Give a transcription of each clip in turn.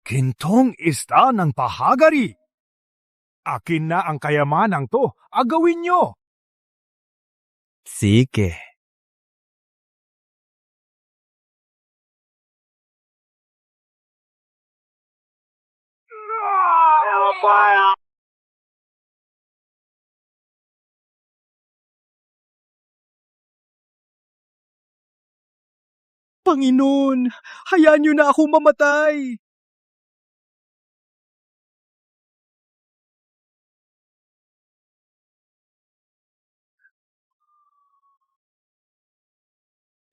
Gintong ista ng pahagari. Akin na ang kayamanang to, agawin nyo. Sige. Panginoon, hayaan niyo na ako mamatay.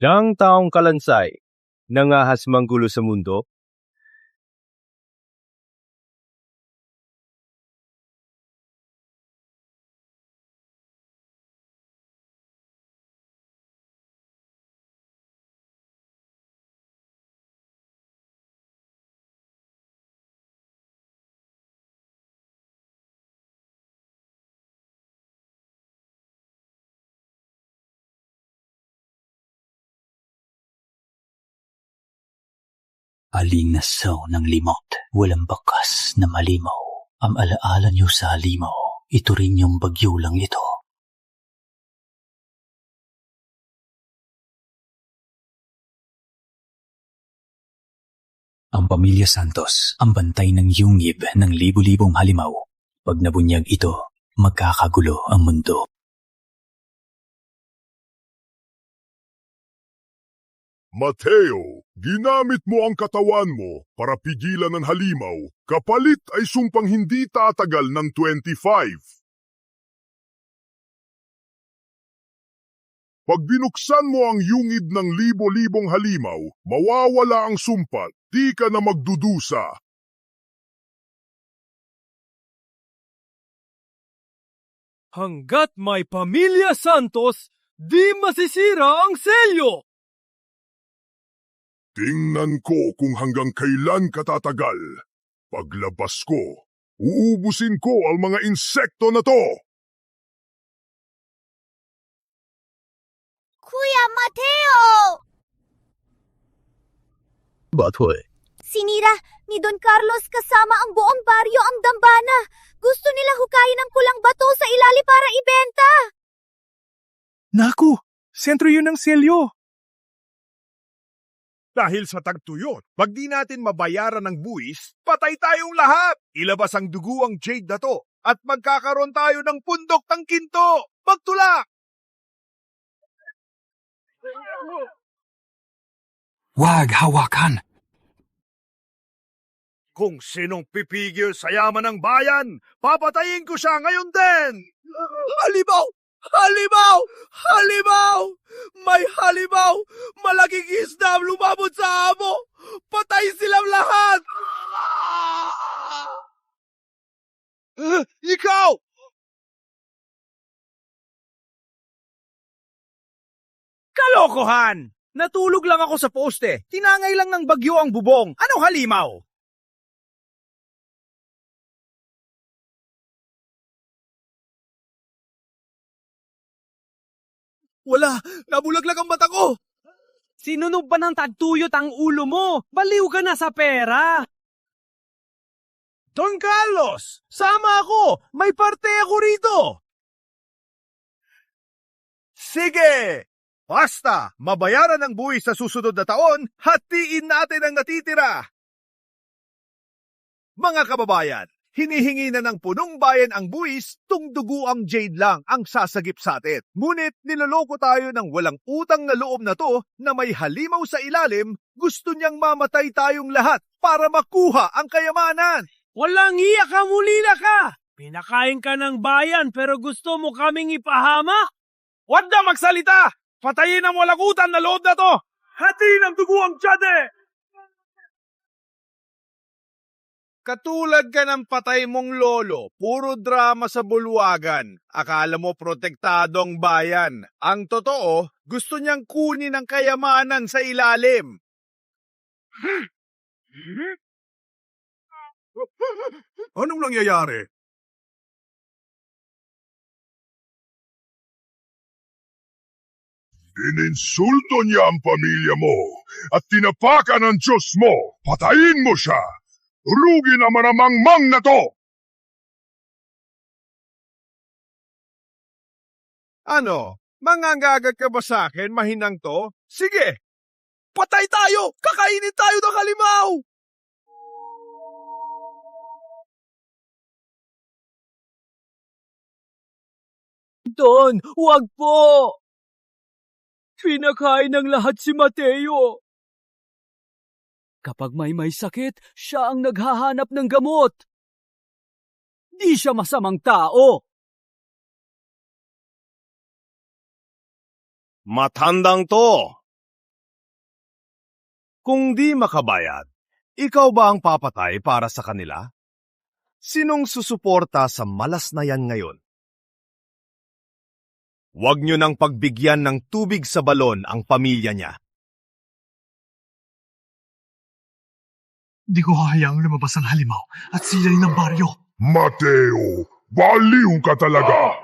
Ilang taong kalansay, nangahas manggulo sa mundo, Alinasaw ng limot, walang bakas na malimaw. Ang alaala niyo sa halimaw, ito rin yung bagyo lang ito. Ang Pamilya Santos, ang bantay ng yungib ng libu-libong halimaw. Pag nabunyag ito, magkakagulo ang mundo. Mateo, ginamit mo ang katawan mo para pigilan ng halimaw, kapalit ay sumpang hindi tatagal ng 25. Pag binuksan mo ang yungib ng libo-libong halimaw, mawawala ang sumpa, di ka na magdudusa. Hanggat may Pamilya Santos, di masisira ang selyo. Tingnan ko kung hanggang kailan katatagal. Paglabas ko, uubusin ko ang mga insekto na to. Kuya Mateo! Batoy. Sinira ni Don Carlos kasama ang buong baryo ang dambana. Gusto nila hukayin ang pulang bato sa ilalim para ibenta. Naku, sentro yun ng selyo. Dahil sa tagtuyot, pag di natin mabayaran ng buwis, patay tayong lahat. Ilabas ang duguang jade na to at magkakaroon tayo ng pundok ng kinto. Magtulak! Wag hawakan! Kung sinong pipigil sa yaman ng bayan, papatayin ko siya ngayon din! Halimaw! Halimaw! Halimaw! May halimaw! Malaking isda ang lumabot sa amo! Patay silang lahat! Ikaw! Kalokohan! Natulog lang ako sa poste. Tinangay lang ng bagyo ang bubong. Anong halimaw? Wala! Nabulaglag ang mata ko! Sinunog ba ng tagtuyot ang ulo mo? Baliw ka na sa pera! Don Carlos! Sama ako! May parte ako rito! Sige! Basta, mabayaran ang buwis sa susunod na taon, hatiin natin ang natitira! Mga kababayan, hinihingi na ng punong bayan ang buwis, tungdugo ang jade lang ang sasagip sa atin. Ngunit niloloko tayo ng walang utang na loob na to na may halimaw sa ilalim, gusto niyang mamatay tayong lahat para makuha ang kayamanan. Walang iya ka, mulila ka! Pinakain ka ng bayan pero gusto mo kaming ipahama? Huwag na magsalita! Patayin ang walakutan na loob na to! Hatiin ang dugo ang tiyade! Katulad ka ng patay mong lolo, puro drama sa bulwagan. Akala mo protektado ang bayan. Ang totoo, gusto niyang kunin ang kayamanan sa ilalim. Anong nangyayari? Ininsulto niya ang pamilya mo at tinapakan ng Diyos mo. Patayin mo siya! Rugi naman ang mangmang na to! Ano? Mangangagag ka ba sa akin, mahinang to? Sige! Patay tayo! Kakainin tayo ng halimaw! Don, wag po! Pinakain ng lahat si Mateo. Kapag may sakit, siya ang naghahanap ng gamot. Di siya masamang tao. Matandang to! Kung di makabayad, ikaw ba ang papatay para sa kanila? Sinong susuporta sa malas na yan ngayon? Huwag niyo nang pagbigyan ng tubig sa balon ang pamilya niya. Di ko hahayaang lumabas ang halimaw at silay ng baryo. Mateo, baliw ka talaga!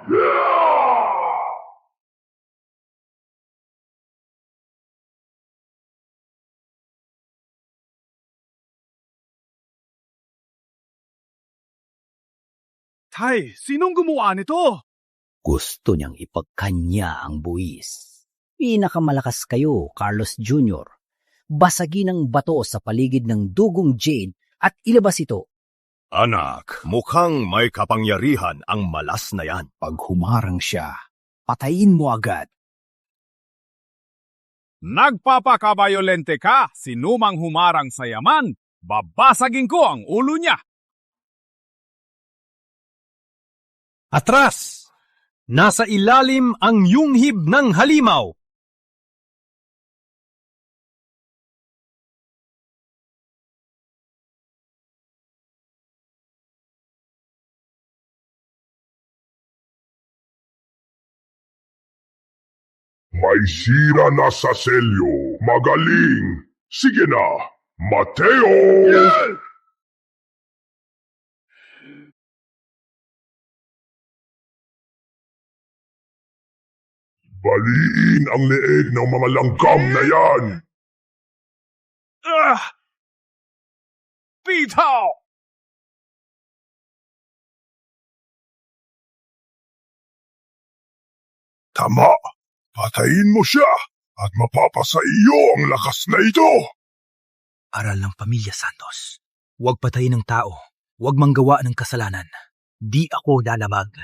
Tay, sinong gumawa nito? Gusto niyang ipagkanya ang buwis. Pinakamalakas kayo, Carlos Jr. Basagin ang bato sa paligid ng dugong Jade at ilabas ito. Anak, mukhang may kapangyarihan ang malas na yan. Pag humarang siya, patayin mo agad. Nagpapakabayolente ka, sinumang humarang sa yaman, babasagin ko ang ulo niya. Atras! Nasa ilalim ang yunghib ng halimaw. May sira na sa selyo. Magaling! Sige na, Mateo! Baliin ang leeg ng mga langgam na yan! Bitaw! Tama! Patayin mo siya at mapapasa iyo ang lakas na ito! Aral ng Pamilya Santos. Huwag patayin ng tao. Huwag manggawa ng kasalanan. Di ako lalamag.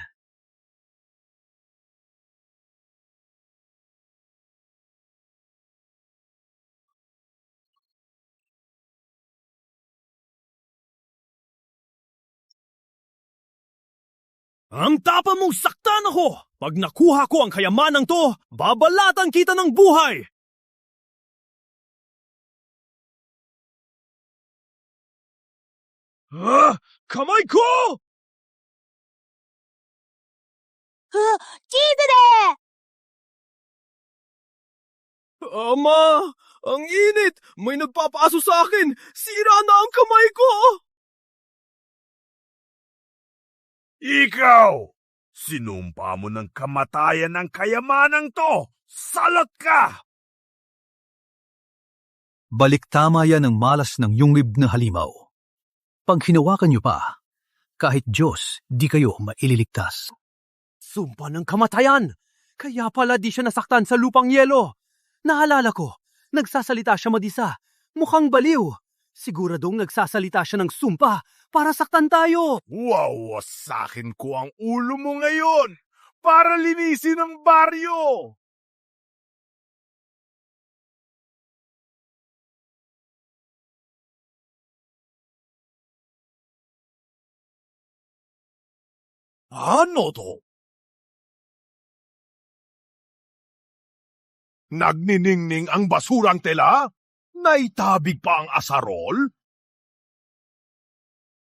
Ang tapa mong saktan ako! Pag nakuha ko ang kayamanang to, babalatan kita ng buhay! Kamay ko! Chidere! Ama, ang init! May nagpapaaso sa akin! Sira na ang kamay ko! Ikaw! Sinumpa mo ng kamatayan ng kayamanang to! Salot ka! Baliktama yan ang malas ng yunglib na halimaw. Pag hinawakan niyo pa, kahit Diyos, di kayo maililigtas. Sumpa ng kamatayan! Kaya pala di siya nasaktan sa lupang yelo. Naalala ko, nagsasalita siya mag-isa. Mukhang baliw. Siguradong nagsasalita siya ng sumpa para saktan tayo. Wawasakin ko ang ulo mo ngayon para linisin ang baryo! Ano to? Nagniningning ang basurang tela? Naitabig pa ang asarol?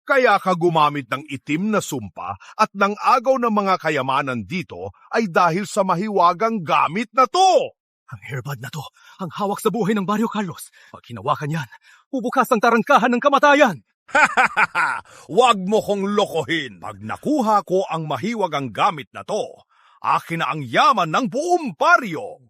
Kaya ka gumamit ng itim na sumpa at ng agaw ng mga kayamanan dito ay dahil sa mahiwagang gamit na to! Ang hairband na to, ang hawak sa buhay ng Baryo Carlos. Pag hinawakan yan, bubukas ang tarangkahan ng kamatayan. Huwag mo kong lokohin. Pag nakuha ko ang mahiwagang gamit na to, akin na ang yaman ng buong baryo.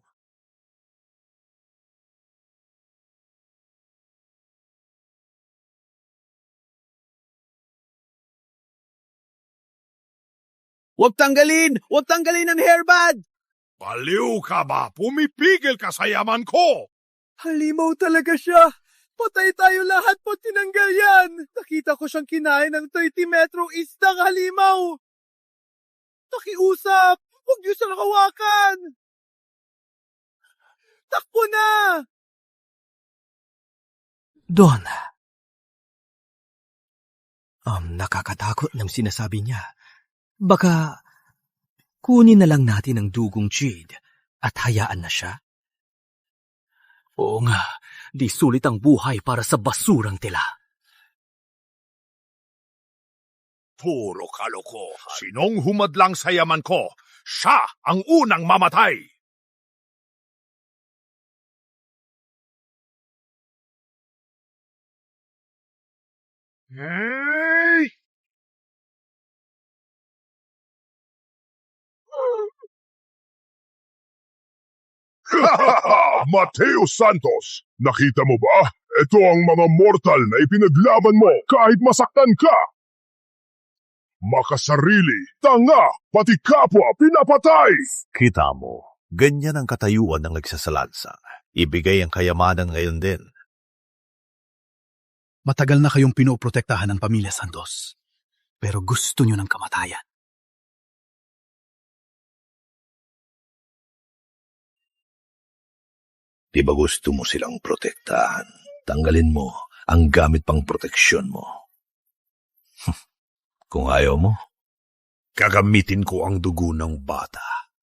Huwag tanggalin! Huwag tanggalin ang hairband! Baliw ka ba? Pumipigil ka sa yaman ko! Halimaw talaga siya! Patay tayo lahat po tinanggal yan! Nakita ko siyang kinain ng 30 metrong isdang halimaw! Nakiusap! Huwag niyo siyang hawakan! Takbo na! Don. Nakakatakot ng sinasabi niya. Baka kunin na lang natin ang dugong Jade at hayaan na siya? Oo nga, di sulit ang buhay para sa basurang tila. Puro kalokohan. Sinong humadlang sa yaman ko? Siya ang unang mamatay! Hey! Mateo Santos, nakita mo ba? Ito ang mga mortal na ipinaglaban mo kahit masaktan ka. Makasarili, tanga, pati kapwa pinapatay. Kita mo, ganyan ang katayuan ng nagsasalansang. Ibigay ang kayamanan ngayon din. Matagal na kayong pinoprotektahan ng pamilya Santos. Pero gusto nyo ng kamatayan. Di ba gusto mo silang protektahan? Tanggalin mo ang gamit pang proteksyon mo. Kung ayaw mo, gagamitin ko ang dugo ng bata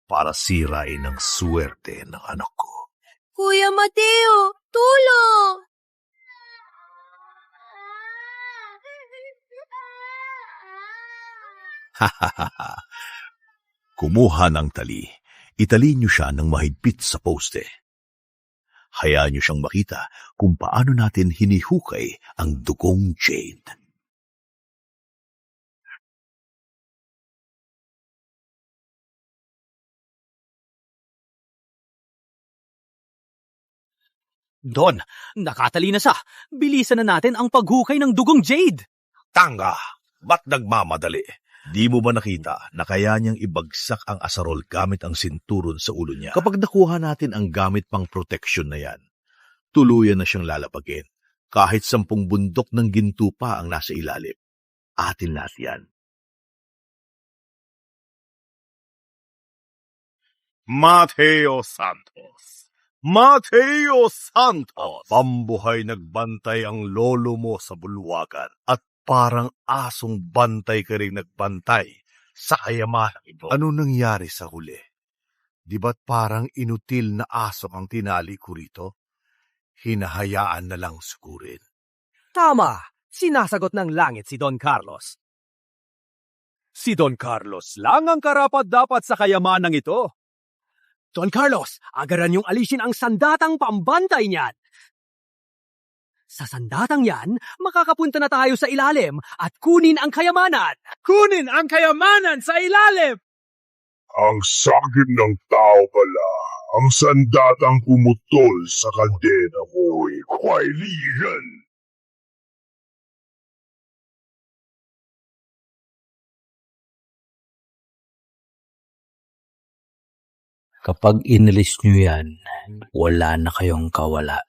para sirain ang swerte ng anak ko. Kuya Mateo, tulong! Kumuha ng tali. Itali niyo siya ng mahigpit sa poste. Hayaan niyo siyang makita kung paano natin hinihukay ang dugong Jade. Don, nakatali na siya. Bilisan na natin ang paghukay ng dugong Jade. Tanga! Ba't nagmamadali? Di mo ba nakita na kaya niyang ibagsak ang asarol gamit ang sinturon sa ulo niya? Kapag nakuha natin ang gamit pang proteksyon na yan, tuluyan na siyang lalapagin. Kahit 10 bundok ng ginto pa ang nasa ilalim. Atin lahat yan. Mateo Santos. Mateo Santos! Pambuhay nagbantay ang lolo mo sa bulwagan at parang asong bantay ka rin nagbantay sa kayamanan ito. Ano nangyari sa huli? Di ba't parang inutil na aso ang tinali ko rito? Hinahayaan na lang sugurin. Tama, sinasagot ng langit si Don Carlos. Si Don Carlos lang ang karapat-dapat sa kayamanang ito. Don Carlos, agaran yung alisin ang sandatang pambantay niyan. Sa sandatang yan, makakapunta na tayo sa ilalim at kunin ang kayamanan. Kunin ang kayamanan sa ilalim! Ang sakit ng tao pala. Ang sandatang pumutol sa kaldera mo'y kwailigan. Kapag inalis nyo yan, wala na kayong kawala.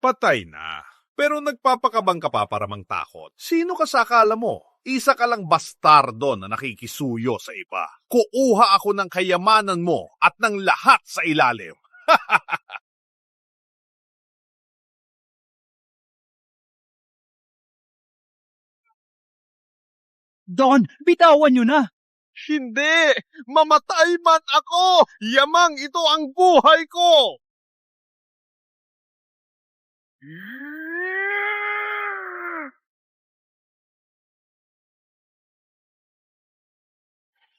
Patay na. Pero nagpapakabang ka pa para mang takot. Sino ka sa akala mo? Isa ka lang bastardo na nakikisuyo sa iba. Kuuha ako ng kayamanan mo at ng lahat sa ilalim. Don, bitawan nyo na! Hindi! Mamatay man ako! Yamang ito ang buhay ko!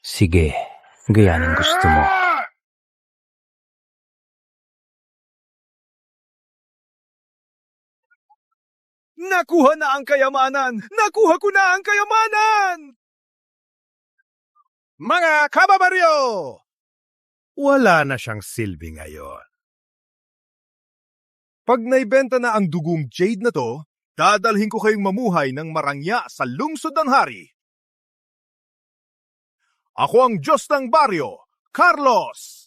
Sige, gayan ang gusto mo. Nakuha na ang kayamanan! Nakuha ko na ang kayamanan! Mga kababaryo! Wala na siyang silbi ngayon. Pag naibenta na ang dugong jade na to, dadalhin ko kayong mamuhay ng marangya sa lungsod ng hari. Ako ang Diyos ng baryo, Carlos!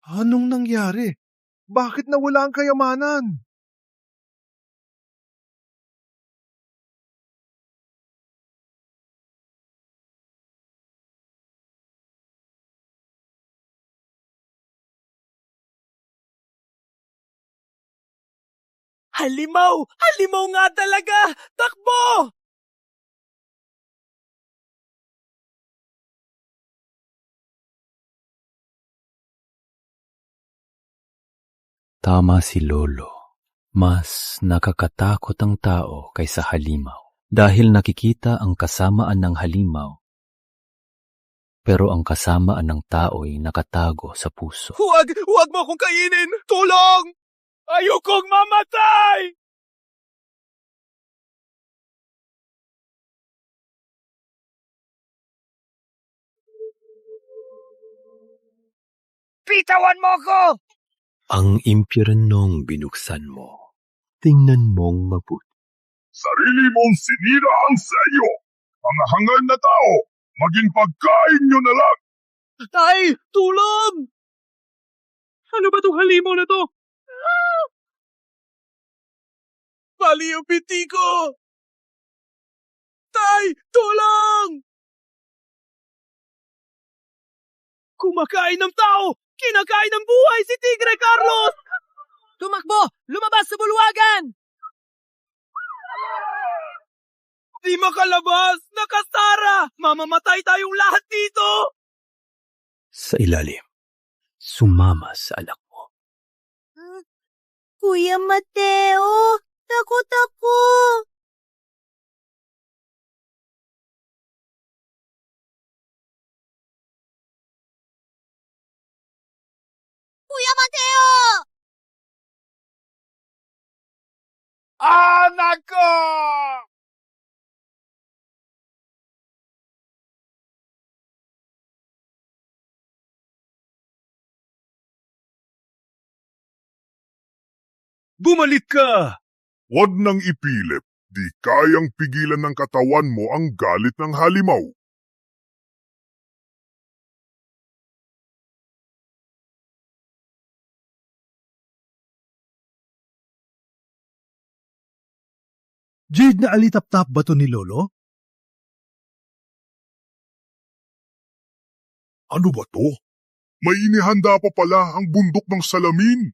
Anong nangyari? Bakit nawala ang kayamanan? Halimaw! Halimaw nga talaga! Takbo! Tama si Lolo. Mas nakakatakot ang tao kaysa halimaw dahil nakikita ang kasamaan ng halimaw. Pero ang kasamaan ng tao'y nakatago sa puso. Huwag mo akong kainin! Tulong! Ayokong mamatay! Bitawan mo ko! Ang impyernong binuksan mo, tingnan mong mabuti. Sarili mong sinira ang selyo. Mga hangal na tao, maging pagkain nyo na lang. Tay! Tulong! Ano ba itong halimaw na to? Bali yung binti ko! Tay! Tulong! Kumakain ng tao! Kinakain ng buhay si Tigre Carlos! Tumakbo! Lumabas sa bulwagan! Di makalabas! Nakasara! Mamamatay tayong lahat dito! Sa ilalim, sumama sa anak mo. Kuya Mateo, takot ako. Kuya Mateo! Anak ko! Bumalik ka! Huwag nang ipilip. Di kayang pigilan ng katawan mo ang galit ng halimaw. Jade na alitap-tap ba to ni Lolo? Ano ba to? May inihanda pa pala ang bundok ng salamin.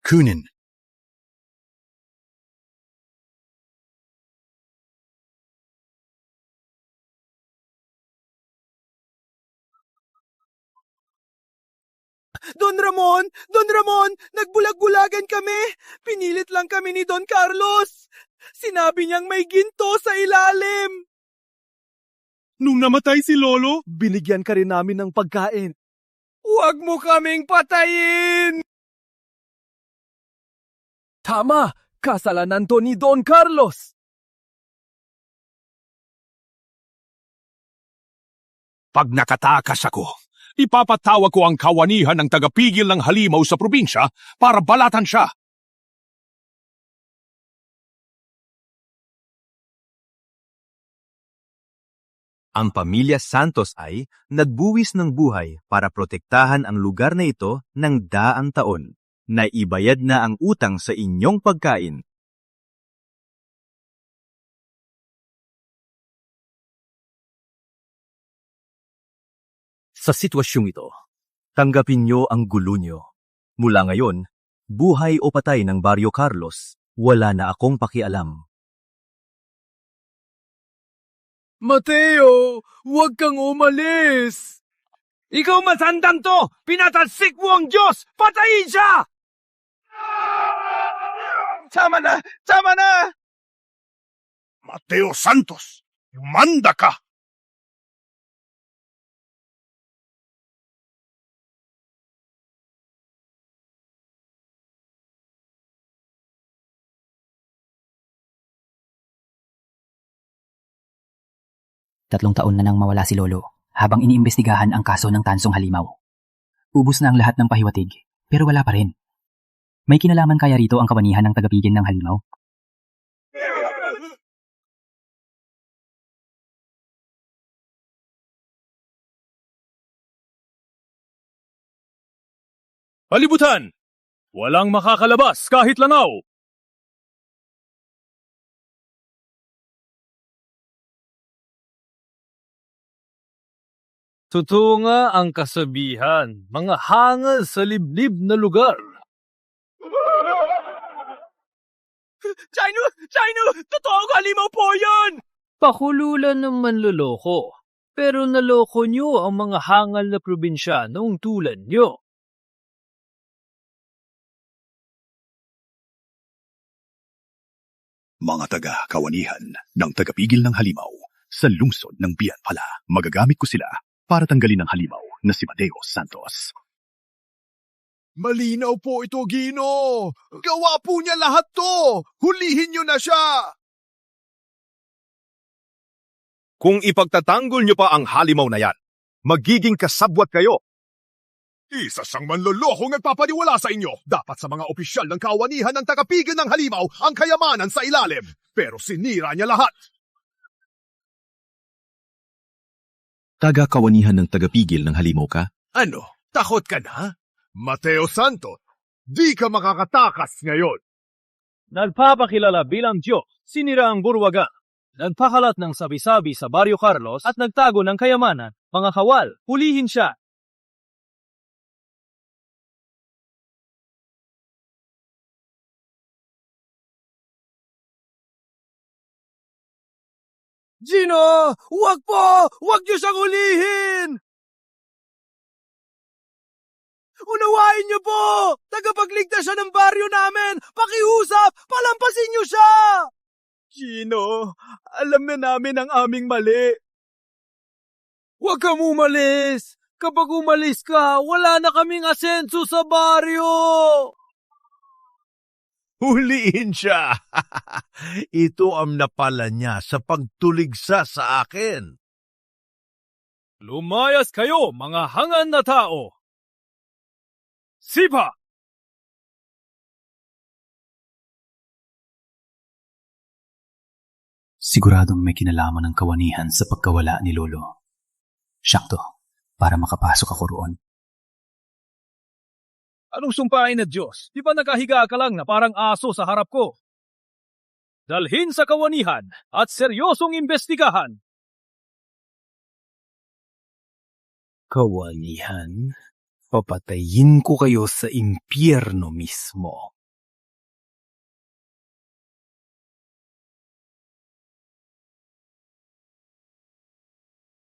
Kunin. Don Ramon! Don Ramon! Nagbulag-bulagan kami! Pinilit lang kami ni Don Carlos! Sinabi niyang may ginto sa ilalim! Nung namatay si Lolo, binigyan ka rin namin ng pagkain. Huwag mo kaming patayin! Tama! Kasalanan to ni Don Carlos! Pag nakatakas ako, ipapatawag ko ang kawanihan ng tagapigil ng halimaw sa probinsya para balatan siya. Ang pamilya Santos ay nagbuwis ng buhay para protektahan ang lugar na ito ng daang taon. Naibayad na ang utang sa inyong pagkain. Sa sitwasyong ito, tanggapin niyo ang gulo niyo. Mula ngayon, buhay o patay ng Baryo Carlos, wala na akong pakialam. Mateo, huwag kang umalis! Ikaw matandang to! Pinatalsik mo ang Diyos! Patayin siya! Tama na! Tama na! Mateo Santos, umanda ka! Tatlong taon na nang mawala si Lolo habang iniimbestigahan ang kaso ng Tansong Halimaw. Ubus na ang lahat ng pahiwatig, pero wala pa rin. May kinalaman kaya rito ang kawanihan ng tagapigil ng Halimaw? Palibutan! Walang makakalabas kahit langaw! Totoo nga ang kasabihan, mga hangal sa liblib na lugar. Chino! Totoo ang halimaw po yan! Pakululan ng manloloko, pero naloko nyo ang mga hangal na probinsyanong tulad nyo. Mga taga-kawanihan ng tagapigil ng halimaw sa lungsod ng Bian pala, magagamit ko sila para tanggalin ang halimaw na si Mateo Santos. Malinaw po ito, Gino! Gawa po niya lahat to! Hulihin niyo na siya! Kung ipagtatanggol niyo pa ang halimaw na yan, magiging kasabwat kayo. Isa siyang manlolokong nagpapaniwala sa inyo. Dapat sa mga opisyal ng kawanihan ng tagapigil ng halimaw ang kayamanan sa ilalim. Pero sinira niya lahat. Taga-kawanihan ng tagapigil ng halimaw ka? Ano? Takot ka na? Mateo Santos, di ka makakatakas ngayon. Nagpapakilala bilang Diyos, sinira ang burwaga. Nagpakalat ng sabi-sabi sa Barrio Carlos at nagtago ng kayamanan. Mga kawal, hulihin siya. Gino! Huwag po! Huwag niyo siyang hulihin! Unawain niyo po! Tagapagligtas siya ng baryo namin! Pakiusap! Palampasin niyo siya! Gino, alam na namin ang aming mali. Huwag kang umalis! Kapag umalis ka, wala na kaming asenso sa baryo! Huliin siya! Ito ang napala niya sa pagtuligsa sa akin. Lumayas kayo, mga hangan na tao! Sipa! Siguradong may kinalaman ng kawanihan sa pagkawala ni Lolo. Sakto, para makapasok ako roon. Anong sumpain na Diyos? Di ba nakahiga ka lang na parang aso sa harap ko? Dalhin sa kawanihan at seryosong imbestigahan. Kawanihan? Papatayin ko kayo sa impyerno mismo.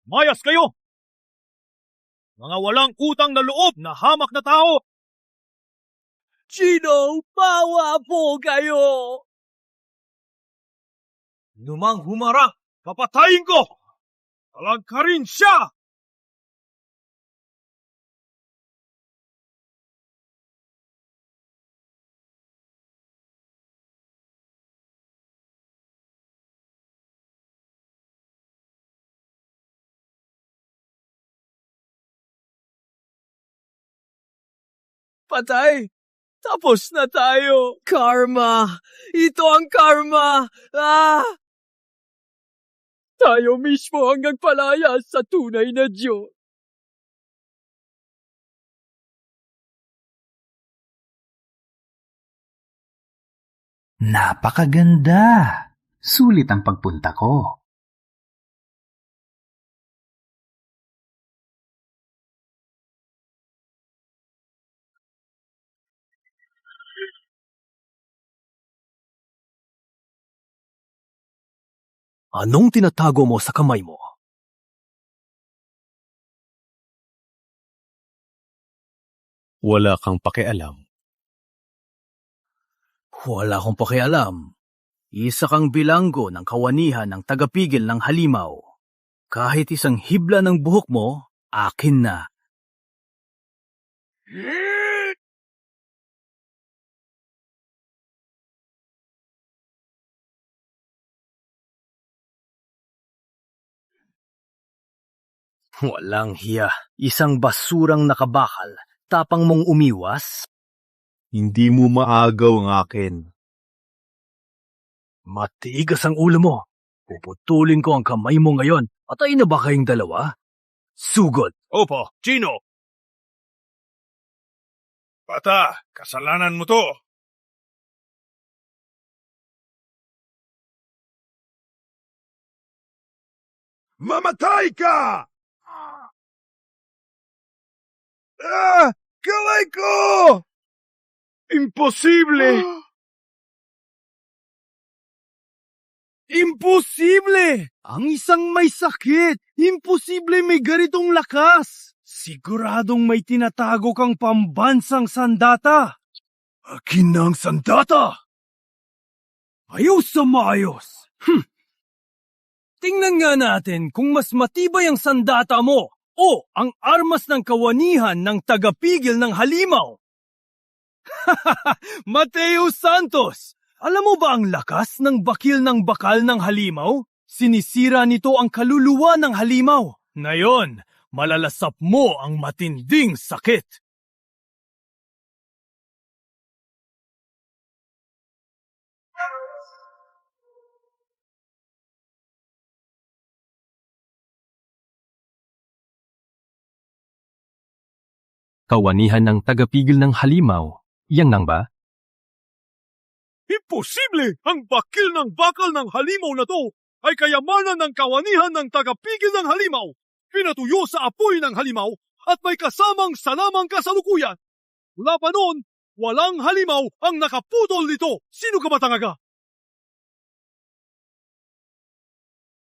Mayas kayo! Mga walang utang na loob na hamak na tao! Gino, bawa po kayo! Numang humarang, papatayin ko! Talagkarin siya! Patay! Tapos na tayo! Karma! Ito ang karma! Tayo mismo ang nagpalaya sa tunay na Diyos. Napakaganda! Sulit ang pagpunta ko. Anong tinatago mo sa kamay mo? Wala kang pakialam. Wala akong pakialam. Isa kang bilanggo ng kawanihan ng tagapigil ng halimaw. Kahit isang hibla ng buhok mo, akin na. Walang hiya. Isang basurang nakabakal. Tapang mong umiwas? Hindi mo maagaw ang akin. Matigas ang ulo mo. Puputulin ko ang kamay mo ngayon. Patay na ba kayong dalawa? Sugod! Opo, Chino. Bata, kasalanan mo to. Mamatay ka! Kalay ko! Imposible! Imposible! Ang isang may sakit! Imposible may ganitong lakas! Siguradong may tinatago kang pambansang sandata! Akin na ang sandata! Ayos sa maayos! Tingnan nga natin kung mas matibay ang sandata mo o ang armas ng kawanihan ng tagapigil ng halimaw. Mateo Santos! Alam mo ba ang lakas ng bakil ng bakal ng halimaw? Sinisira nito ang kaluluwa ng halimaw. Ngayon, malalasap mo ang matinding sakit. Kawanihan ng tagapigil ng halimaw. Yang nang ba? Imposible! Ang bakil ng bakal ng halimaw na to ay kayamanan ng kawanihan ng tagapigil ng halimaw. Pinatuyo sa apoy ng halimaw at may kasamang salamang kasalukuyan. Mula pa noon, walang halimaw ang nakaputol nito. Sino ka ba tangaga?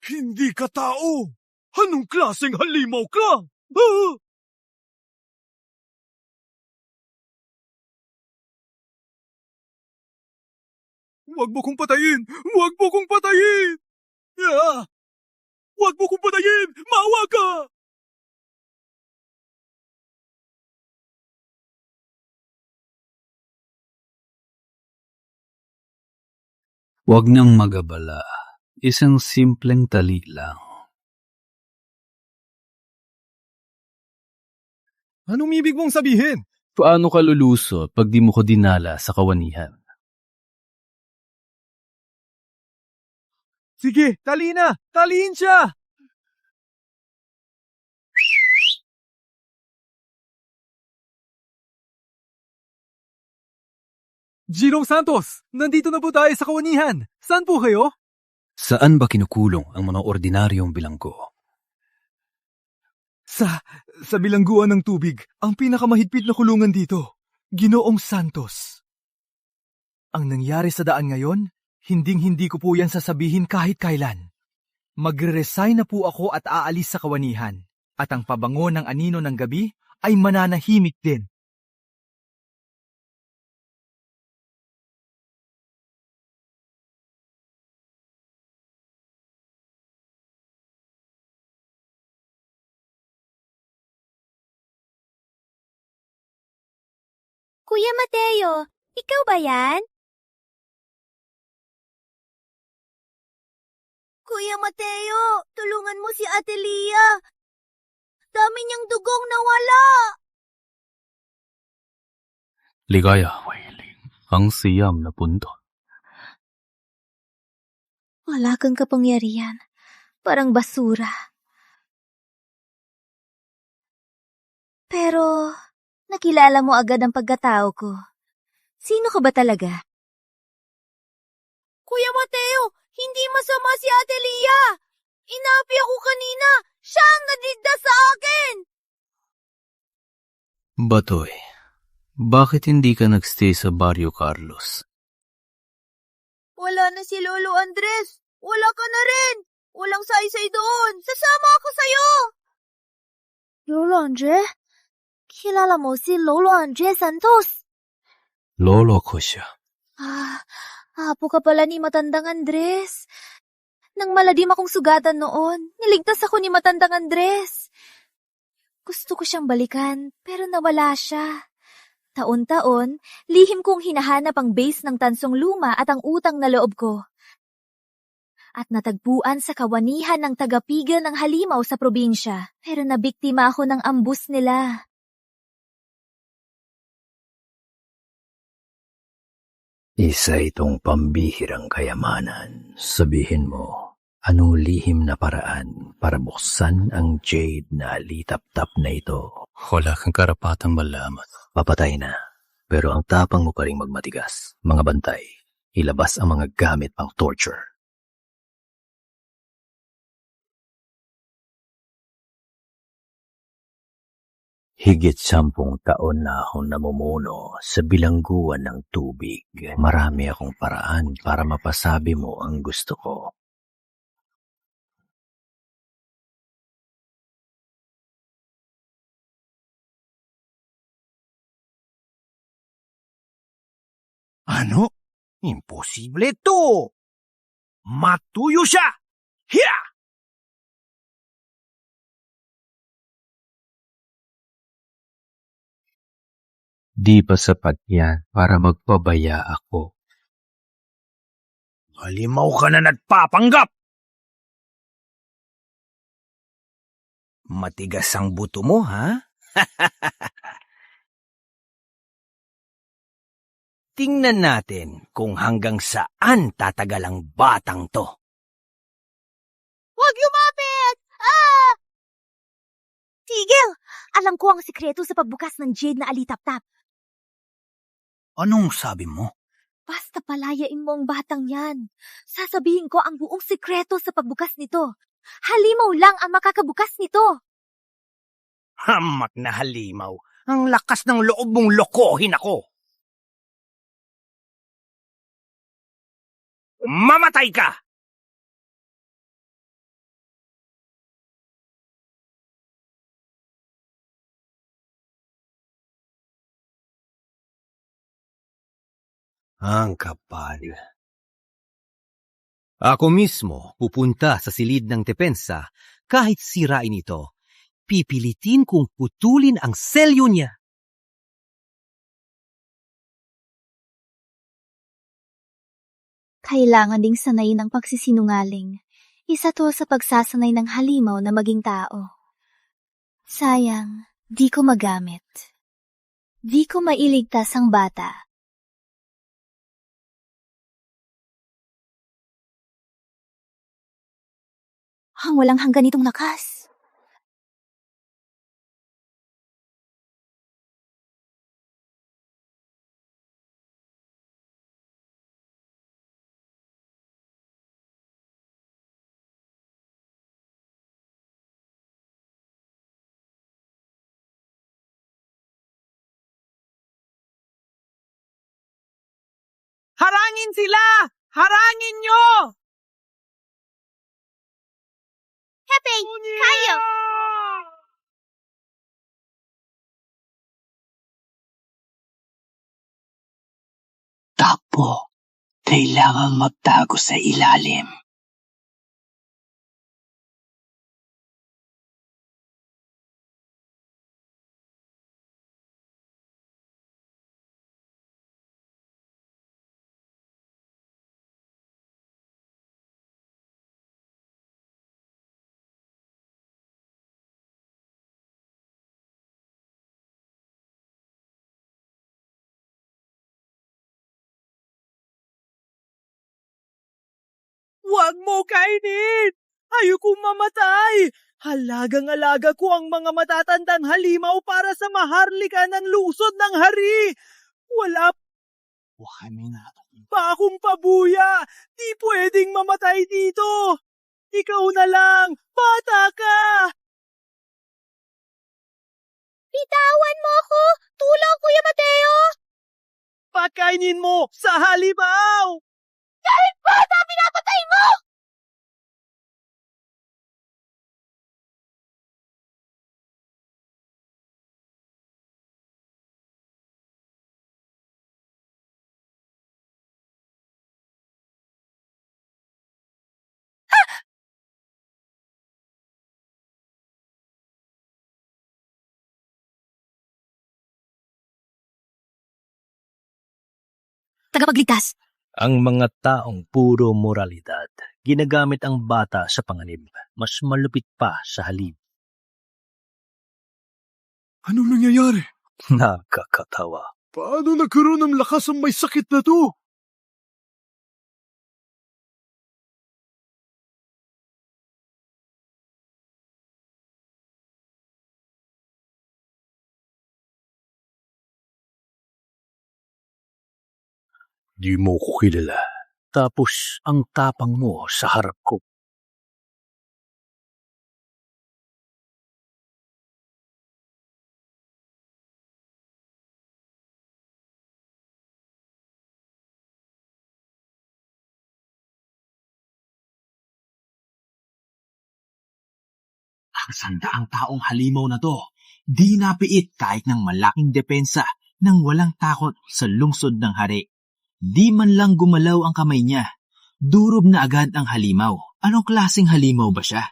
Hindi ka tao! Anong klaseng halimaw ka? Huwag mo kong patayin! Huwag mo kong patayin! Huwag mo kong patayin! Maawa ka! Huwag nang magabala. Isang simpleng tali lang. Anong ibig mong sabihin? Paano ka lulusot pag di mo ko dinala sa kawanihan? Sige, tali na! Taliin siya! Girong Santos, nandito na po tayo sa kawanihan. Saan po kayo? Saan ba kinukulong ang mga ordinaryong bilanggo? Sa bilangguan ng tubig, ang pinakamahigpit na kulungan dito, Ginoong Santos. Ang nangyari sa daan ngayon, hinding-hindi ko po yan sasabihin kahit kailan. Magre-resign na po ako at aalis sa kawanihan, at ang pabango ng anino ng gabi ay mananahimik din. Kuya Mateo, ikaw ba yan? Kuya Mateo, tulungan mo si Ate Lia. Dami niyang dugong nawala. Ligaya, Wailing. Ang siyam na punto. Wala kang kapangyarihan. Parang basura. Pero, nakilala mo agad ang pagkatao ko. Sino ka ba talaga? Kuya Mateo, hindi masama si Ate Lia. Inapi ako kanina. Siya ang nadigda sa akin. Batoy, bakit hindi ka nagstay sa Barrio Carlos? Wala na si Lolo Andres. Wala ka na rin. Walang saysay doon. Sasama ako sa'yo. Lolo Andres? kilala mo si Lolo Andres Santos? Lolo ko siya. Apo ka pala ni Matandang Andres. Nang maladim akong sugatan noon, niligtas ako ni Matandang Andres. Gusto ko siyang balikan, pero nawala siya. Taon-taon, lihim kong hinahanap ang base ng Tansong Luma at ang utang na loob ko. At natagpuan sa kawanihan ng tagapigil ng halimaw sa probinsya, pero nabiktima ako ng ambus nila. Isa itong pambihirang kayamanan. Sabihin mo, anong lihim na paraan para buksan ang jade na alitap-tap na ito? Wala kang karapatang malaman. Papatay na. Pero ang tapang mo pa rin magmatigas. Mga bantay, ilabas ang mga gamit pang torture. Higit 10 taon na akong namumuno sa bilangguan ng tubig. Marami akong paraan para mapasabi mo ang gusto ko. Ano? Imposible to! Matuyo siya! Hiya! Di ba sapat yan para magpabaya ako? Halimaw ka na nagpapanggap! Matigas ang buto mo, ha? Tingnan natin kung hanggang saan tatagal ang batang to. Huwag lumapit! Tigil! Alam ko ang sikreto sa pagbukas ng jade na alitap-tap. Anong sabi mo? Basta palayain mo ang batang yan. Sasabihin ko ang buong sikreto sa pagbukas nito. Halimaw lang ang makakabukas nito. Hamak na halimaw. Ang lakas ng loob mong lokohin ako. Mamatay ka! Ang kapal. Ako mismo pupunta sa silid ng depensa kahit sirain ito. Pipilitin kong putulin ang selyo niya. Kailangan ding sanayin ang pagsisinungaling. Isa to sa pagsasanay ng halimaw na maging tao. Sayang, di ko magamit. Di ko mailigtas ang bata. Ang walang hanggan itong lakas. Harangin sila! Harangin nyo! Hepe, kayo! Takbo. Kailangang magtago sa ilalim. Huwag mo kainin! Ayokong mamatay! Halagang-alaga ko ang mga matatandang halimaw para sa maharlika ng lungsod ng hari! Wala pa akong pabuya! Di pwedeng mamatay dito! Ikaw na lang! Bata ka! Bitawan mo ako! Tulong, Kuya Mateo! Pakainin mo sa halimaw! Kahit bata, pinapatay mo! tagapagligtas. Ang mga taong puro moralidad, ginagamit ang bata sa panganib. Mas malupit pa sa halib. Ano nangyayari? Nakakatawa. Paano nagkaroon ng lakas ang may sakit na to? Di mo ko kilala. Tapos ang tapang mo sa harap ko. Ang sandaang taong halimaw na to, di napiit kahit ng malaking depensa nang walang takot sa lungsod ng hari. Di man lang gumalaw ang kamay niya. Durog na agad ang halimaw. Anong klaseng halimaw ba siya?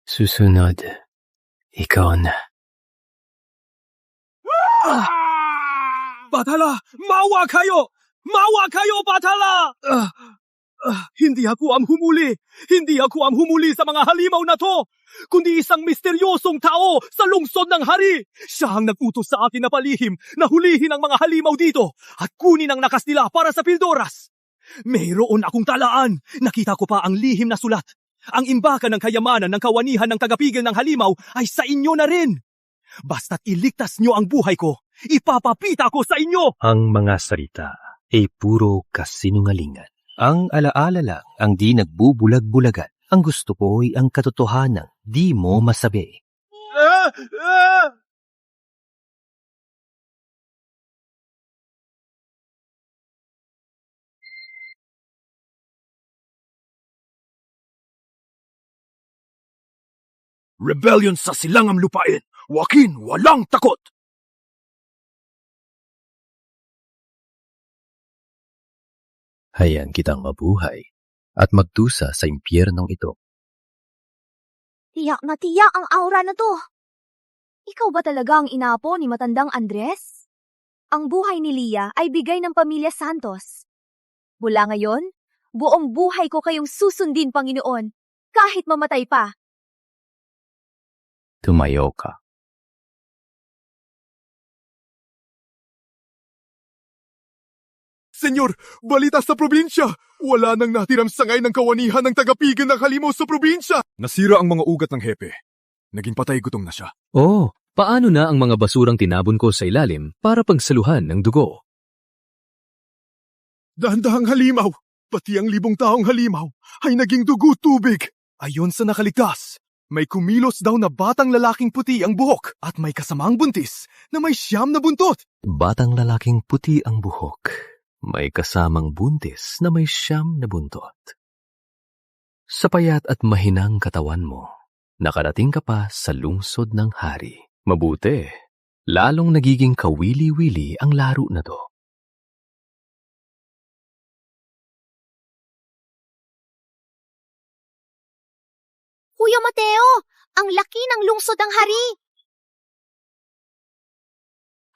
Susunod, ikaw na. Bathala! Maawa kayo! Maawa kayo, Bathala! Hindi ako ang humuli! Hindi ako ang humuli sa mga halimaw na to! Kundi isang misteryosong tao sa lungsod ng hari! Siya ang nag-utos sa akin na palihim na hulihin ang mga halimaw dito at kunin ang nakas nila para sa Pildoras. Mayroon akong talaan. Nakita ko pa ang lihim na sulat. Ang imbakan ng kayamanan ng kawanihan ng tagapigil ng halimaw ay sa inyo na rin. Basta't iligtas nyo ang buhay ko, ipapapita ko sa inyo! Ang mga salita ay puro kasinungalingan. Ang alaala lang ang di nagbubulag-bulagan. Ang gusto ko ay ang katotohanan di mo masabi. Rebellion sa silangang lupain. Joaquin, walang takot! Hayaan kitang mabuhay at magdusa sa impyernong ito. Tiyak na tiyak ang aura na to. Ikaw ba talaga ang inapo ni matandang Andres? Ang buhay ni Lia ay bigay ng pamilya Santos. Mula ngayon, buong buhay ko kayong susundin, Panginoon, kahit mamatay pa. Tumayo ka. Senyor, balita sa probinsya! Wala nang natirang sangay ng kawanihan ng tagapigil ng halimaw sa probinsya! Nasira ang mga ugat ng hepe. Naging patay gutom na siya. Oh, paano na ang mga basurang tinabon ko sa ilalim para pagsaluhan ng dugo? Dahan-dahang halimaw, pati ang 1,000 taong halimaw ay naging dugo-tubig. Ayon sa nakaligtas, may kumilos daw na batang lalaking puti ang buhok at may kasamang buntis na may 9 na buntot. Batang lalaking puti ang buhok. May kasamang buntis na may 9 na buntot. Sa payat at mahinang katawan mo, nakarating ka pa sa lungsod ng hari. Mabuti, lalong nagiging kawili-wili ang laro na to. Kuya Mateo, ang laki ng lungsod ng hari.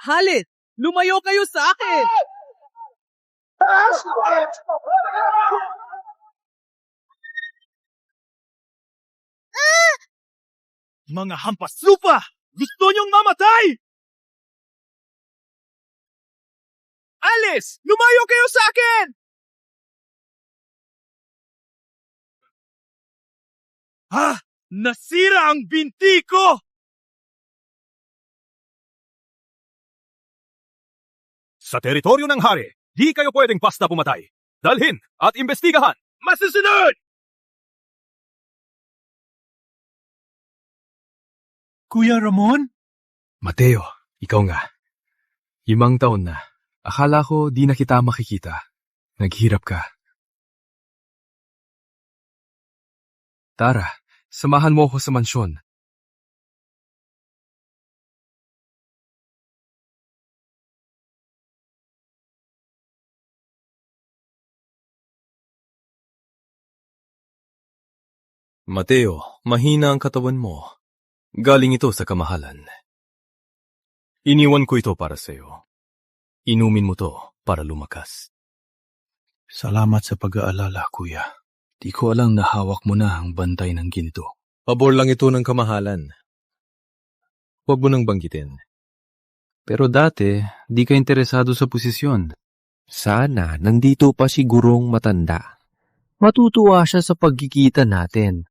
Halit, lumayo kayo sa akin! Mga hampas lupa! Gusto niyong mamatay! Alice! Lumayo kayo sa akin! Nasira ang binti ko! Sa teritoryo ng hari, di kayo pwedeng basta pumatay. Dalhin at imbestigahan. Masusunod! Kuya Ramon? Mateo, ikaw nga. 5 taon na. Akala ko di na kita makikita. Naghirap ka. Tara, samahan mo ako sa mansyon. Mateo, mahina ang katawan mo. Galing ito sa kamahalan. Iniwan ko ito para sa'yo. Inumin mo to para lumakas. Salamat sa pag-aalala, kuya. Di ko alam na hawak mo na ang bantay ng ginto. Pabor lang ito ng kamahalan. Huwag mo nang banggitin. Pero dati, di ka interesado sa posisyon. Sana nandito pa si Gurong matanda. Matutuwa siya sa pagkikita natin.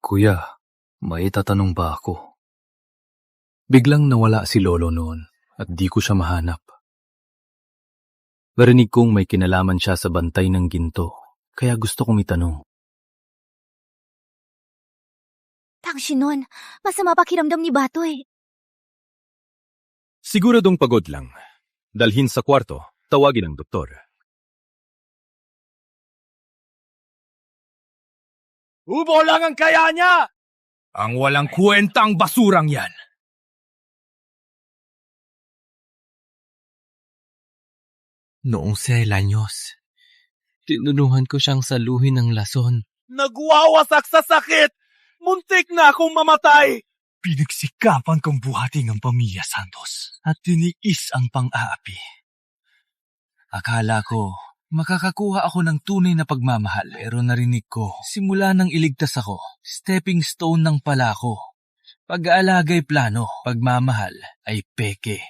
Kuya, may tatanong ba ako? Biglang nawala si Lolo noon at di ko siya mahanap. Narinig kong may kinalaman siya sa bantay ng ginto, kaya gusto kong itanong. Tangshinon, masama pakiramdam ni Batoy. Siguradong pagod lang. Dalhin sa kwarto, tawagin ang doktor. Ubo lang ang kaya niya! Ang walang kwentang basurang yan. Noong 6 anyos, tinulungan ko siyang saluhin ng lason. Nagwawasak sa sakit! Muntik na akong mamatay! Pinagsikapan kong buhating ang pamilya Santos at tiniis ang pang-aapi. Akala ko, makakakuha ako ng tunay na pagmamahal pero narinig ko, simula nang iligtas ako, stepping stone ng pala ako. Pag-aalaga'y plano, pagmamahal ay peke.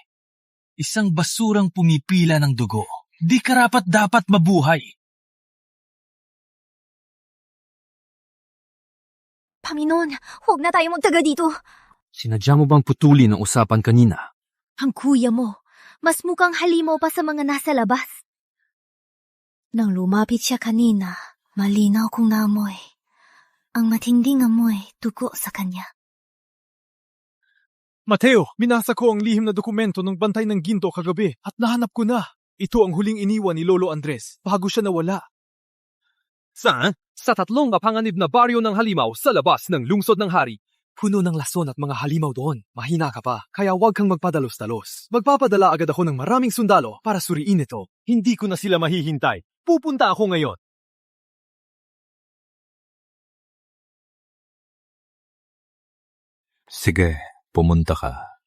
Isang basurang pumipila ng dugo. Di karapat dapat mabuhay. Paminon, huwag na tayo magtaga dito. Sinadya mo bang putulin ang usapan kanina? Ang kuya mo, mas mukhang halimaw pa sa mga nasa labas. Nang lumapit siya kanina, malinaw kong naamoy. Ang matinding amoy dugo sa kanya. Mateo, minasa ko ang lihim na dokumento ng bantay ng ginto kagabi at nahanap ko na. Ito ang huling iniwan ni Lolo Andres bago siya nawala. Saan? Sa 3 kapanganib na baryo ng halimaw sa labas ng lungsod ng hari. Puno ng lason at mga halimaw doon. Mahina ka pa, kaya huwag kang magpadalos-dalos. Magpapadala agad ako ng maraming sundalo para suriin ito. Hindi ko na sila mahihintay. Pupunta ako ngayon. Sige, pumunta ka.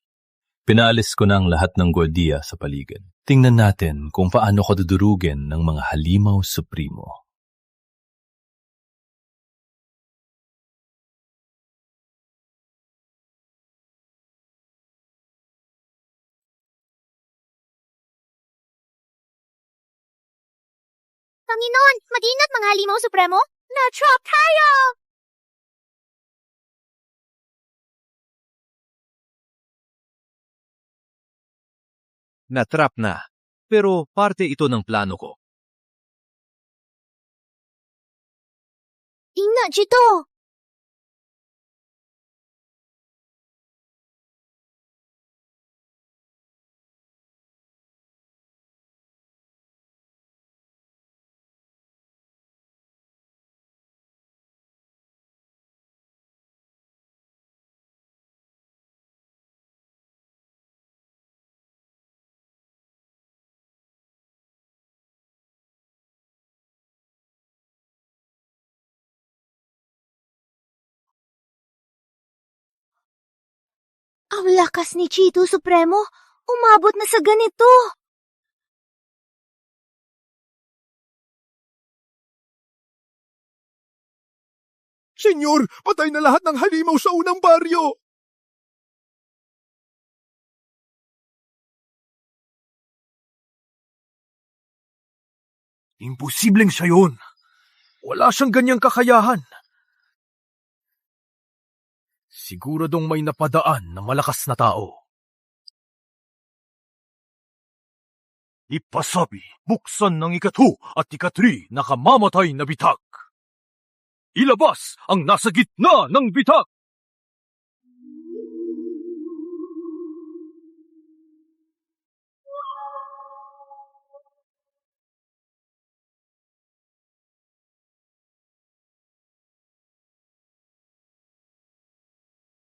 Pinaalis ko na ang lahat ng gwardiya sa paligid. Tingnan natin kung paano ka dudurugin ng mga halimaw supremo. Panginoon, mag-ingat mga halimaw supremo. Na-trap tayo! Natrap na, pero parte ito ng plano ko. Ingat, Chito! Ang lakas ni Chito Supremo, umabot na sa ganito. Senyor, patay na lahat ng halimaw sa unang baryo! Imposibleng siya yun. Wala siyang ganyang kakayahan. Siguradong may napadaan na malakas na tao. Ipasabi, buksan ng 2 at 3 na kamamatay na bitag. Ilabas ang nasa gitna ng bitag!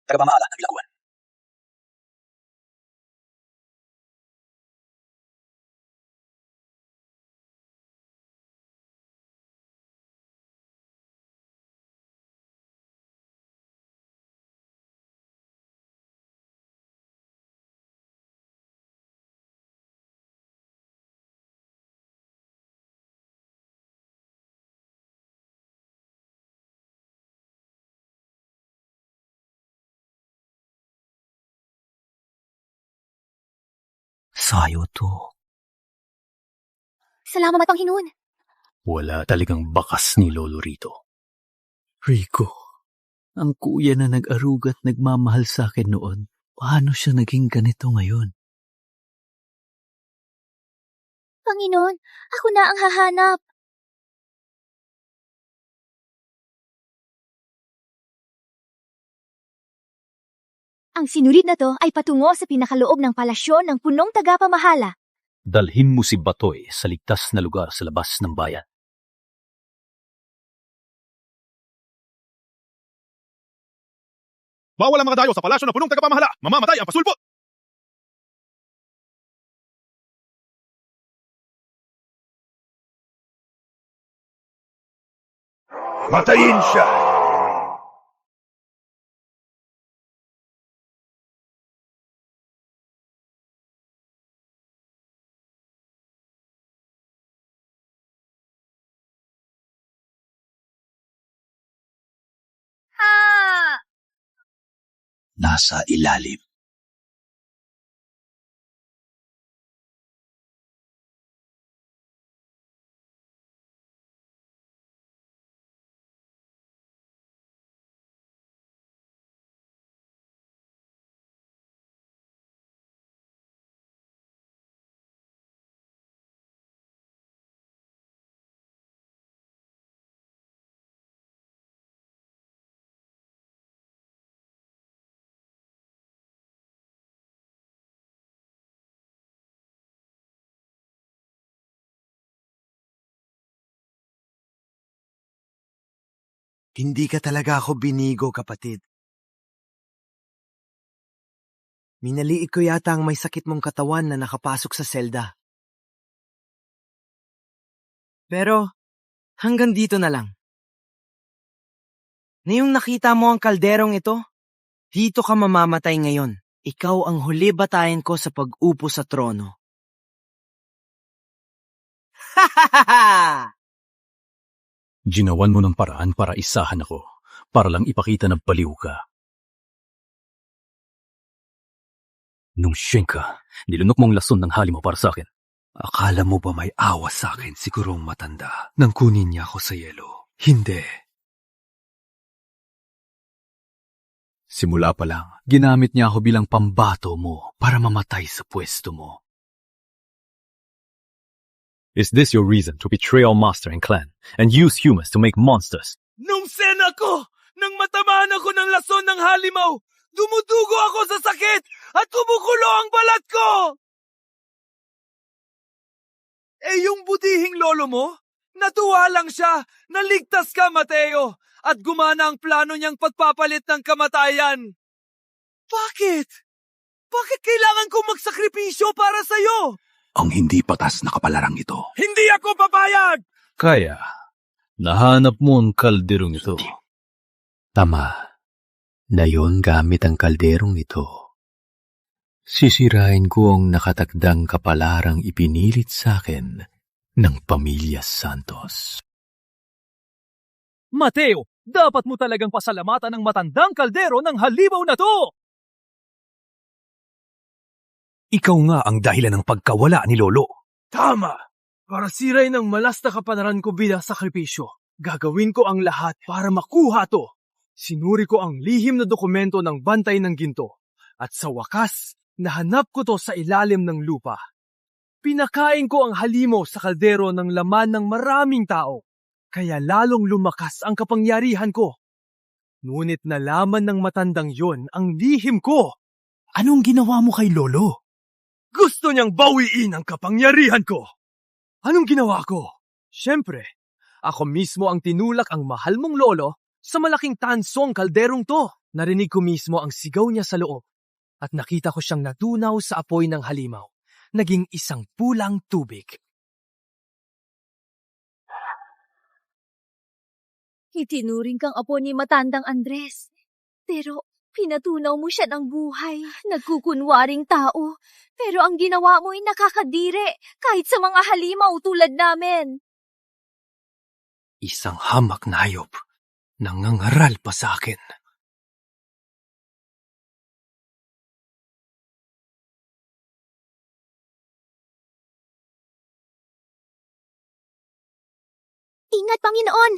Tagapamahala ng Bilangguan. Sayo to. Salamat, Panginoon. Wala talagang bakas ni Lolo rito. Rico, ang kuya na nag-aruga't nagmamahal sa akin noon, paano siya naging ganito ngayon? Panginoon, ako na ang hahanap. Ang sinurid na to ay patungo sa pinakaloob ng palasyo ng punong tagapamahala. Dalhin mo si Batoy sa ligtas na lugar sa labas ng bayan. Bawal ang mga dayo sa palasyo ng punong tagapamahala. Mamamatay ang pasulpot! Matayin siya! Nasa ilalim. Hindi ka talaga ako binigo, kapatid. Minaliit ko yata ang may sakit mong katawan na nakapasok sa selda. Pero, hanggang dito na lang. Ngayong nakita mo ang kalderong ito, dito ka mamamatay ngayon. Ikaw ang huli batayan ko sa pag-upo sa trono. Ha ha ha ha! Ginawan mo ng paraan para isahan ako, para lang ipakita na baliw ka. Nung siyeng ka, nilunok mong lason ng halimaw para sa akin. Akala mo ba may awa sa akin, sigurong matanda, nang kunin niya ako sa yelo? Hindi. Simula pa lang, ginamit niya ako bilang pambato mo para mamatay sa pwesto mo. Is this your reason to betray our master and clan and use humans to make monsters? Nung sena ko, nang matamaan ako ng lason ng halimaw, dumudugo ako sa sakit at kumukulo ang balat ko! Eh yung butihing lolo mo, natuwa lang siya, naligtas ka, Mateo, at gumana ang plano niyang pagpapalit ng kamatayan. Bakit? Bakit kailangan kong magsakripisyo para sa'yo? Ang hindi patas na kapalarang ito. Hindi ako papayag! Kaya, nahanap mo ang kalderong ito. Tama, na yon gamit ang kalderong ito. Sisirain ko ang nakatakdang kapalarang ipinilit sa akin ng Pamilya Santos. Mateo, dapat mo talagang pasalamatan ng matandang kaldero ng halimaw na to! Ikaw nga ang dahilan ng pagkawala ni Lolo. Tama! Para siray ng malas na kapanaran ko bilang sakripisyo, gagawin ko ang lahat para makuha to. Sinuri ko ang lihim na dokumento ng Bantay ng Ginto. At sa wakas, nahanap ko to sa ilalim ng lupa. Pinakain ko ang halimaw sa kaldero ng laman ng maraming tao. Kaya lalong lumakas ang kapangyarihan ko. Ngunit nalaman ng matandang yon ang lihim ko. Anong ginawa mo kay Lolo? Gusto niyang bawiin ang kapangyarihan ko. Anong ginawa ko? Siyempre, ako mismo ang tinulak ang mahal mong lolo sa malaking tansong kalderong to. Narinig ko mismo ang sigaw niya sa loob at nakita ko siyang natunaw sa apoy ng halimaw. Naging isang pulang tubig. Itinuring kang apo ni matandang Andres. Pero pinatunaw mo siya ng buhay. Nagkukunwaring tao. Pero ang ginawa mo ay nakakadire kahit sa mga halimaw tulad namin. Isang hamak na hayop. Nangangaral pa sa akin. Ingat, Panginoon!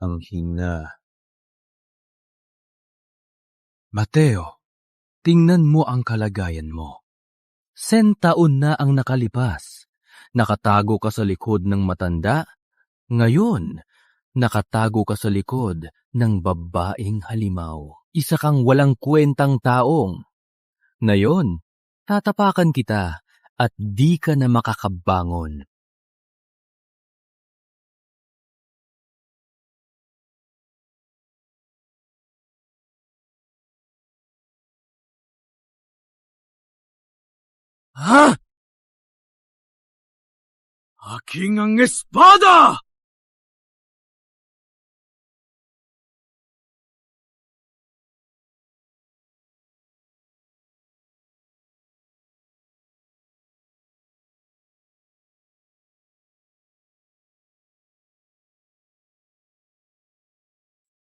Ang hina. Mateo, tingnan mo ang kalagayan mo. 10 taon na ang nakalipas. Nakatago ka sa likod ng matanda. Ngayon, nakatago ka sa likod ng babaeng halimaw. Isa kang walang kwentang taong. Ngayon, tatapakan kita at di ka na makakabangon. Ha? Aking ang espada!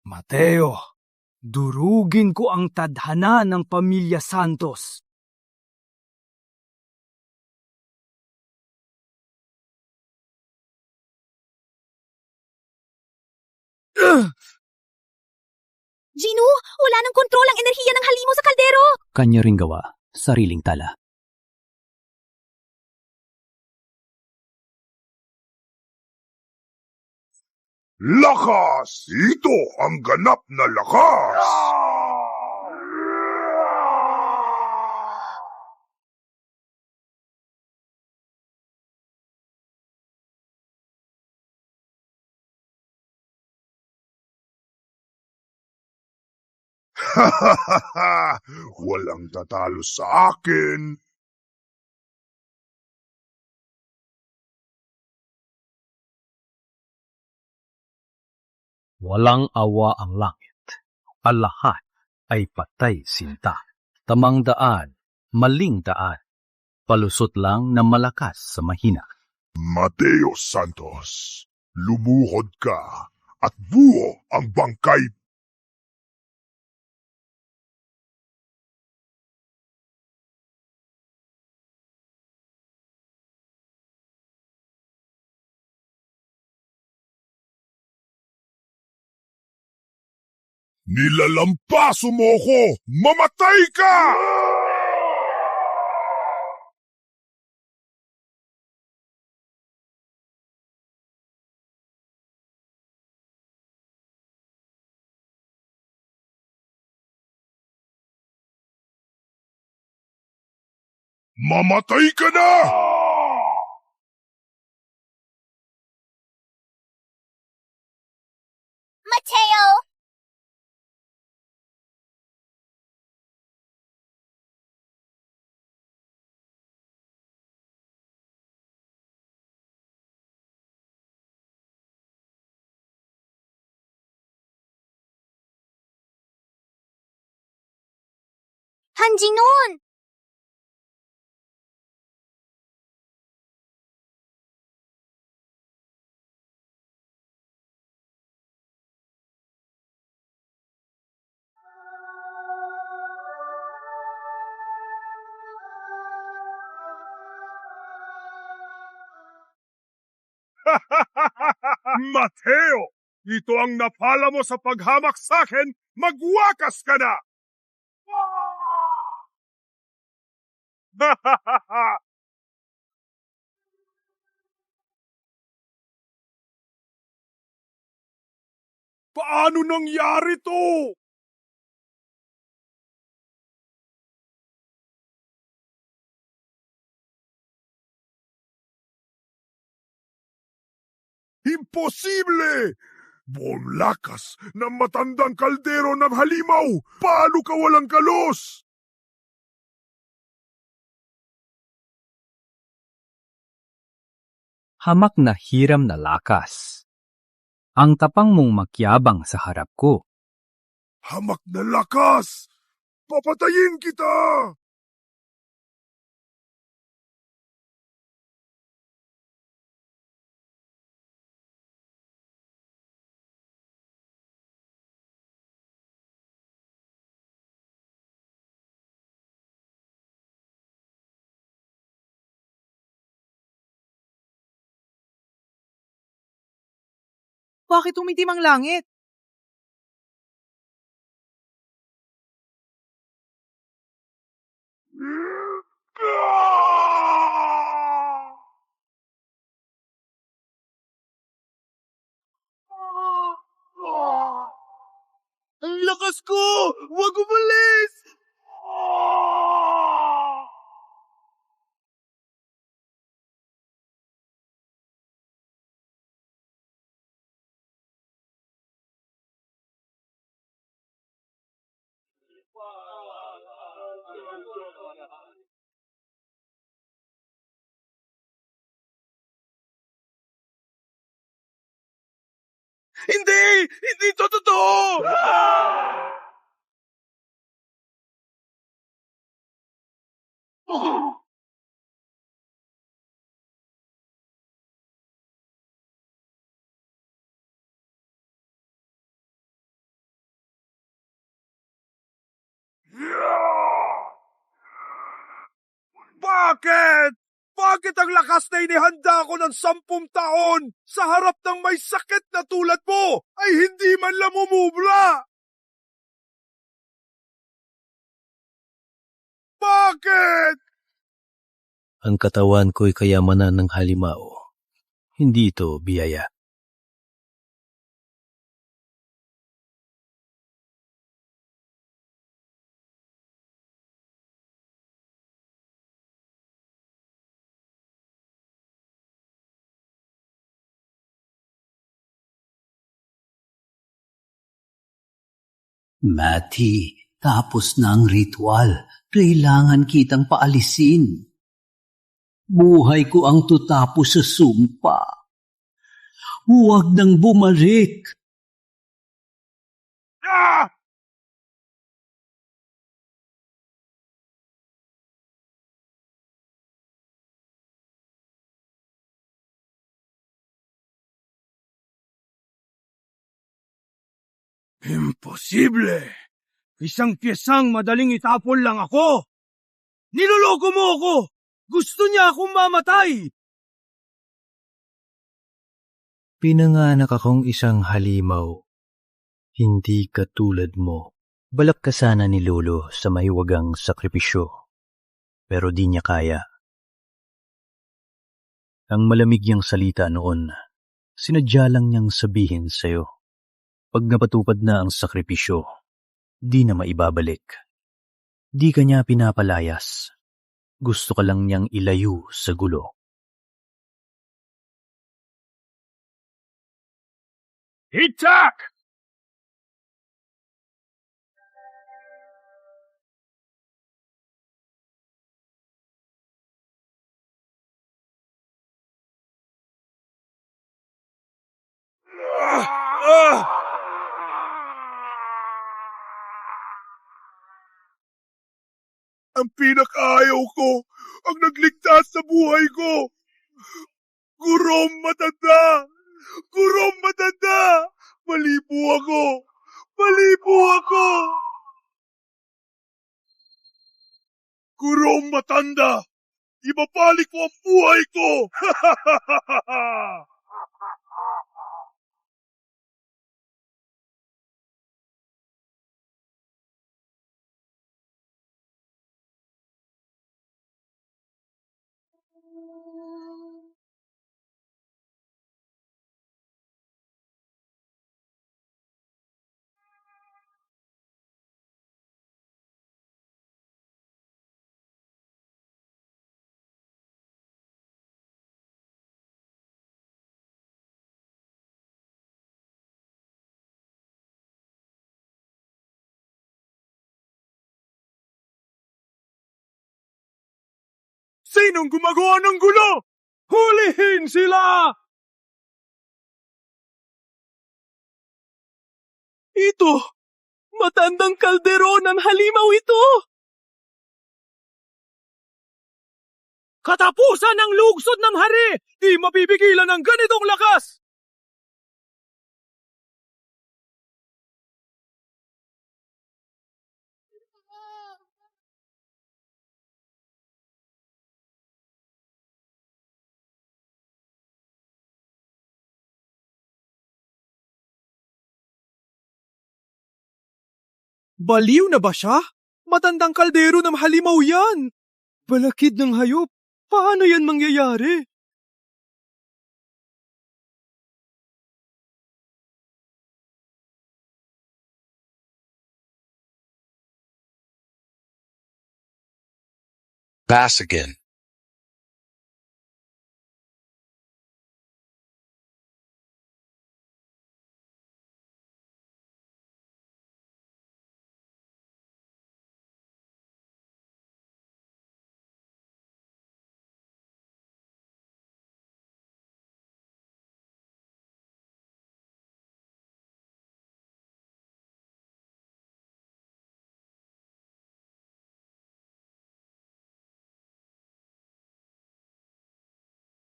Mateo, durugin ko ang tadhana ng pamilya Santos. Gino, wala nang kontrol ang enerhiya ng halimaw sa kaldero! Kanya ring gawa, sariling tala. Lakas! Ito ang ganap na lakas! Walang tatalo sa akin. Walang awa ang langit. Ang lahat ay patay sinta. Tamang daan, maling daan. Palusot lang na malakas sa mahina. Mateo Santos, lumuhod ka at buo ang bangkay. Nilalampaso mo ko! Mamatay ka! Mamatay ka na! Mateo! Hanjinon! Mateo! Ito ang napala mo sa paghamak sa akin! Magwakas ka na! Paano nangyari to? Imposible! Buong lakas ng matandang kaldero ng halimaw! Paano ka walang kalos? Hamak na hiram na lakas. Ang tapang mong makyabang sa harap ko. Hamak na lakas! Papatayin kita! Bakit umitim ang langit? Ang lakas ko! Huwag umalis! Hindi! Hindi to totoo! Bakit? Bakit ang lakas na inihanda ko ng 10 taon sa harap ng may sakit na tulad mo ay hindi man lang umubra? Bakit? Ang katawan ko'y kayamanan ng halimaw. Hindi ito biyaya. Matty, tapos na ang ritual. Kailangan kitang paalisin. Buhay ko ang tutapos sa sumpa. Huwag nang bumalik. Ah! Imposible! Isang piyesang madaling itapon lang ako! Niloloko mo ako! Gusto niya akong mamatay! Pinanganak akong isang halimaw. Hindi katulad mo. Balak ka sana ni Lolo sa mahiwagang sakripisyo. Pero di niya kaya. Ang malamig niyang salita noon, sinadya lang niyang sabihin sa'yo. Pag napatupad na ang sakripisyo, di na maibabalik. Di ka niya pinapalayas. Gusto ka lang niyang ilayo sa gulo. Itak! Ang pinakaayaw ko, ang nagligtas sa buhay ko. Gurong matanda! Gurong matanda! Mali po ako! Mali po ako! Gurong matanda! Ibabalik mo ang buhay ko! Sinong gumagawa ng gulo? Hulihin sila! Ito! Matandang kaldero ng halimaw ito! Katapusan ng lugsod ng hari! Di mapipigilan ng ganitong lakas! Baliw na ba siya? Matandang kaldero ng halimaw yan! Balakid ng hayop! Paano yan mangyayari? Pass again.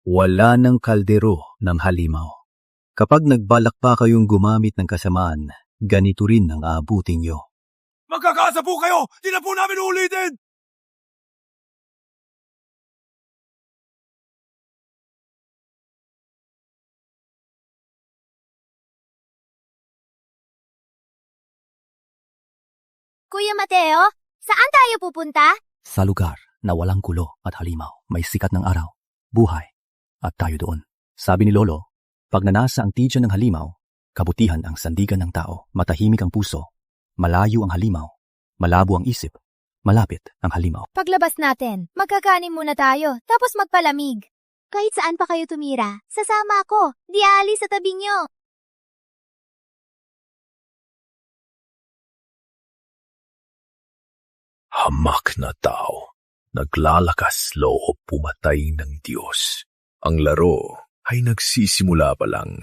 Wala ng kaldero ng halimaw. Kapag nagbalak pa kayong gumamit ng kasamaan, ganito rin ang aabutin nyo. Magkakaasa po kayo! Di na po namin ulitin! Kuya Mateo, saan tayo pupunta? Sa lugar na walang kulo at halimaw, may sikat ng araw, buhay, at tayo doon. Sabi ni Lolo, pag nanasa ang tidya ng halimaw, kabutihan ang sandigan ng tao, matahimik ang puso, malayo ang halimaw, malabo ang isip, malapit ang halimaw. Paglabas natin, magkakanin muna tayo, tapos magpalamig. Kahit saan pa kayo tumira, sasama ako, di aalis sa tabi nyo. Hamak na tao, naglalakas loob pumatay ng Diyos. Ang laro ay nagsisimula pa lang.